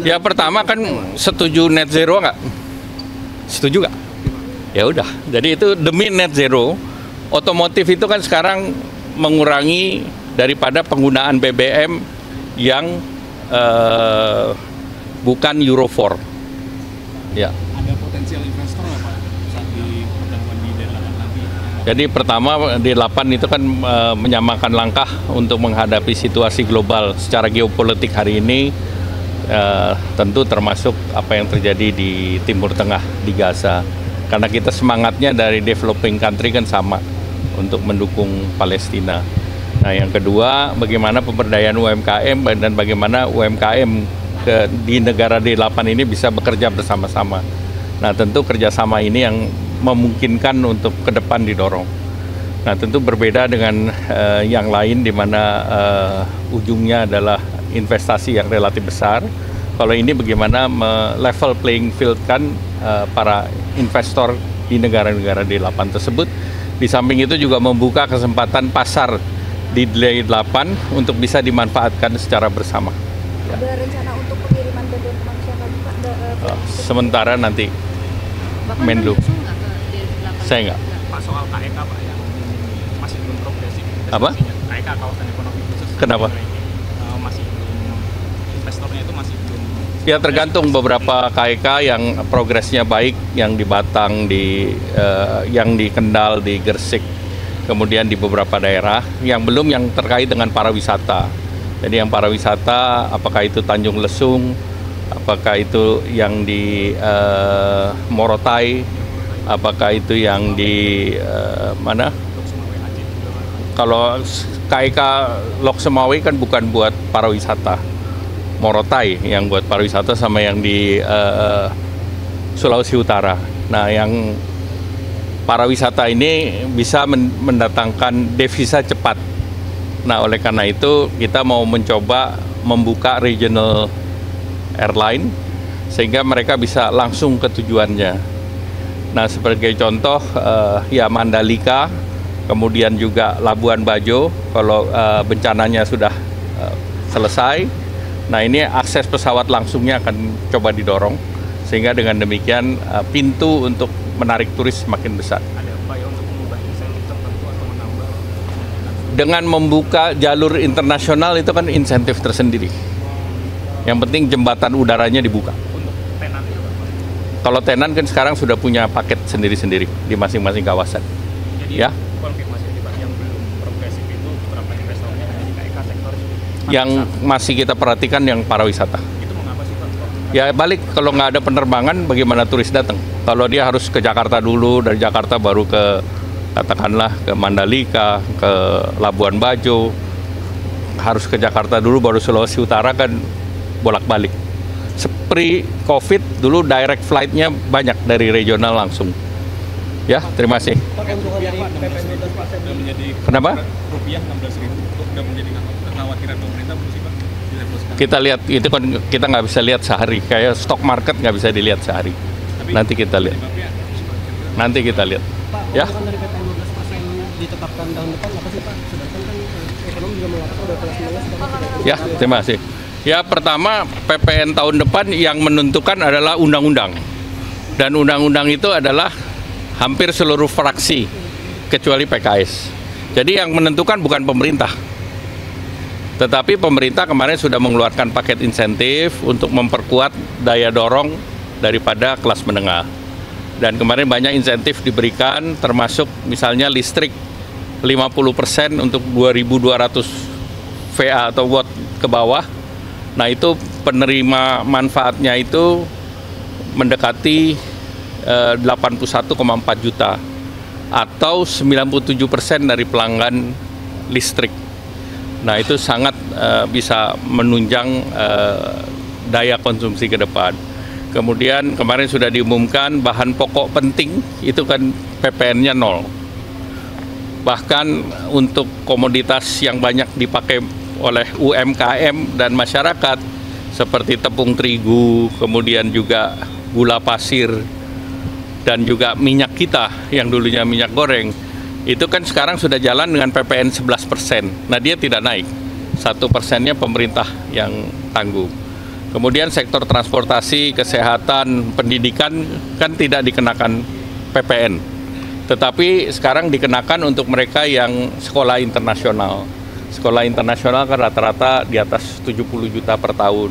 Ya pertama kan setuju net zero nggak? Setuju nggak? Ya udah. Jadi itu demi net zero, otomotif itu kan sekarang mengurangi daripada penggunaan BBM yang bukan Euro 4. Ya. Ada potensial investor nggak Pak saat di pertemuan di D8 nanti? Jadi pertama D8 itu kan menyamakan langkah untuk menghadapi situasi global secara geopolitik hari ini, tentu termasuk apa yang terjadi di Timur Tengah, di Gaza. Karena kita semangatnya dari developing country kan sama untuk mendukung Palestina. Nah yang kedua, bagaimana pemberdayaan UMKM dan bagaimana UMKM di negara D8 ini bisa bekerja bersama-sama. Nah tentu kerjasama ini yang memungkinkan untuk ke depan didorong. Nah tentu berbeda dengan yang lain di mana ujungnya adalah investasi yang relatif besar. Kalau ini bagaimana level playing field kan para investor di negara-negara D8 tersebut. Di samping itu juga membuka kesempatan pasar di D8 untuk bisa dimanfaatkan secara bersama. Ada rencana untuk pengiriman BBM ke masyarakat Pak? Sementara nanti Menlu. Saya enggak. Pak soal KEK Pak yang masih belum progresif. Apa? KEK kawasan ekonomi khusus. Kenapa? Masih belum, investornya itu masih belum. Ya tergantung, beberapa KEK yang progresnya baik, yang di Batang, yang di Kendal, di Gresik, kemudian di beberapa daerah, yang belum yang terkait dengan pariwisata. Jadi yang pariwisata, apakah itu Tanjung Lesung, apakah itu yang di Morotai, apakah itu yang di mana? Kalau KEK Lok Sumawe kan bukan buat pariwisata. Morotai yang buat pariwisata sama yang di Sulawesi Utara. Nah, yang pariwisata ini bisa mendatangkan devisa cepat. Nah, oleh karena itu kita mau mencoba membuka regional airline sehingga mereka bisa langsung ke tujuannya. Nah, sebagai contoh ya Mandalika, kemudian juga Labuan Bajo kalau bencananya sudah selesai. Nah ini akses pesawat langsungnya akan coba didorong sehingga dengan demikian pintu untuk menarik turis semakin besar. Ada upaya untuk mengubah insentif tertentu atau menambah? Dengan membuka jalur internasional itu kan insentif tersendiri. Yang penting jembatan udaranya dibuka. Untuk tenan itu Pak? Kalau tenan kan sekarang sudah punya paket sendiri-sendiri di masing-masing kawasan. Jadi ya. Konfirmasi ini Pak, yang belum progresif itu beberapa investornya hanya di KEK sektor Yang masih kita perhatikan yang pariwisata. itu mengapa sih Pak? Ya balik, kalau nggak ada penerbangan bagaimana turis datang? Kalau dia harus ke Jakarta dulu, dari Jakarta baru ke katakanlah ke Mandalika, ke Labuan Bajo, harus ke Jakarta dulu baru Sulawesi Utara kan bolak-balik. Seperti COVID dulu direct flight-nya banyak dari regional langsung. Ya, terima kasih. Rupiah Pak 16.000 sudah menjadi Kenapa? rupiah 16.000 sudah menjadi kekhawatiran pemerintah belum sih Pak? Di level sekarang. Kita lihat itu kan kita nggak bisa lihat sehari, kayak stock market nggak bisa dilihat sehari. Tapi Nanti kita lihat. penyebabnya Nanti kita lihat. Pak, Ya. kan dari PP 15% ditetapkan tahun depan apa sih Pak? Sedangkan kan ekonomi juga mengatakan udah kelas menengah sedangkan tidak. Ya, terima kasih. Ya, pertama PPN tahun depan yang menentukan adalah undang-undang. Dan undang-undang itu adalah hampir seluruh fraksi kecuali PKS. Jadi yang menentukan bukan pemerintah. Tetapi pemerintah kemarin sudah mengeluarkan paket insentif untuk memperkuat daya dorong daripada kelas menengah. Dan kemarin banyak insentif diberikan termasuk misalnya listrik 50% untuk 2.200 VA atau watt ke bawah. Nah itu penerima manfaatnya itu mendekati 81,4 juta atau 97% dari pelanggan listrik. Nah itu sangat bisa menunjang daya konsumsi ke depan. Kemudian kemarin sudah diumumkan bahan pokok penting itu kan PPN-nya 0. Bahkan untuk komoditas yang banyak dipakai oleh UMKM dan masyarakat seperti tepung terigu, kemudian juga gula pasir, dan juga minyak kita yang dulunya minyak goreng, itu kan sekarang sudah jalan dengan PPN 11%. Nah dia tidak naik, 1%-nya pemerintah yang tanggung. Kemudian sektor transportasi, kesehatan, pendidikan kan tidak dikenakan PPN. Tetapi sekarang dikenakan untuk mereka yang sekolah internasional. Sekolah internasional kan rata-rata di atas 70 juta per tahun.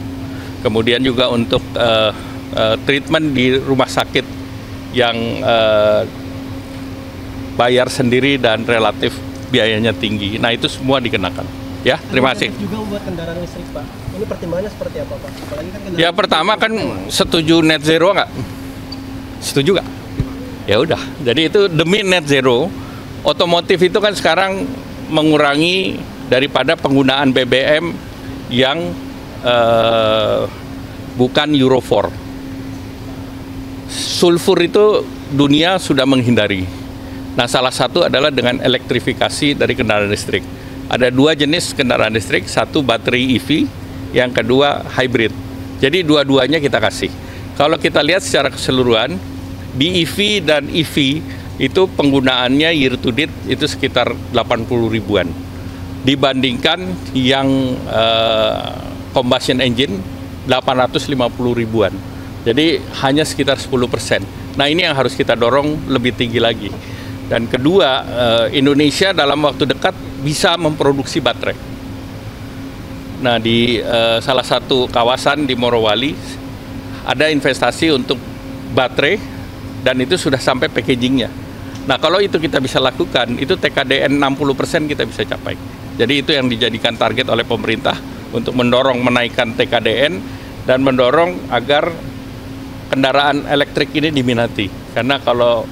Kemudian juga untuk treatment di rumah sakit yang bayar sendiri dan relatif biayanya tinggi. Nah, itu semua dikenakan. Ya, terima kasih. Juga buat kendaraan listrik, Pak. Ini pertimbangannya seperti apa, Pak? Apalagi kan kendaraan Ya, pertama kan setuju net zero nggak? Setuju nggak? Ya udah. Jadi itu demi net zero, otomotif itu kan sekarang mengurangi daripada penggunaan BBM yang bukan Euro 4. Sulfur itu dunia sudah menghindari. Nah, salah satu adalah dengan elektrifikasi dari kendaraan listrik. Ada dua jenis kendaraan listrik, satu baterai EV, yang kedua hybrid. Jadi dua-duanya kita kasih. Kalau kita lihat secara keseluruhan, BEV dan EV itu penggunaannya year to date itu sekitar 80 ribuan. Dibandingkan yang combustion engine 850 ribuan. Jadi hanya sekitar 10%. Nah, ini yang harus kita dorong lebih tinggi lagi. Dan kedua, Indonesia dalam waktu dekat bisa memproduksi baterai. Nah, di salah satu kawasan di Morowali ada investasi untuk baterai dan itu sudah sampai packagingnya. Nah, kalau itu kita bisa lakukan, itu TKDN 60% kita bisa capai. Jadi itu yang dijadikan target oleh pemerintah untuk mendorong menaikkan TKDN dan mendorong agar kendaraan elektrik ini diminati. Karena kalau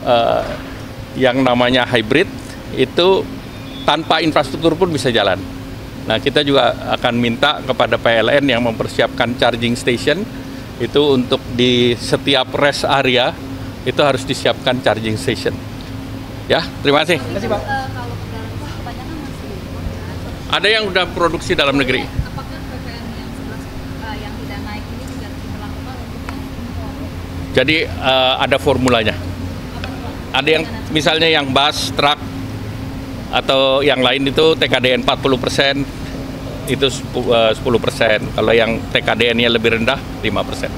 yang namanya hybrid itu tanpa infrastruktur pun bisa jalan. Nah, kita juga akan minta kepada PLN yang mempersiapkan charging station itu untuk di setiap rest area itu harus disiapkan charging station. Ya, terima kasih. Terima kasih, Pak. Kalau kendaraan itu kebanyakan masih impor. Ada yang udah produksi dalam negeri. Apakah PPN yang 11 yang tidak naik ini juga diberlakukan untuk yang impor? Jadi ada formulanya. Ada yang misalnya yang bus, truk, atau yang lain itu TKDN 40%, itu 10%. Kalau yang TKDN-nya lebih rendah, 5%.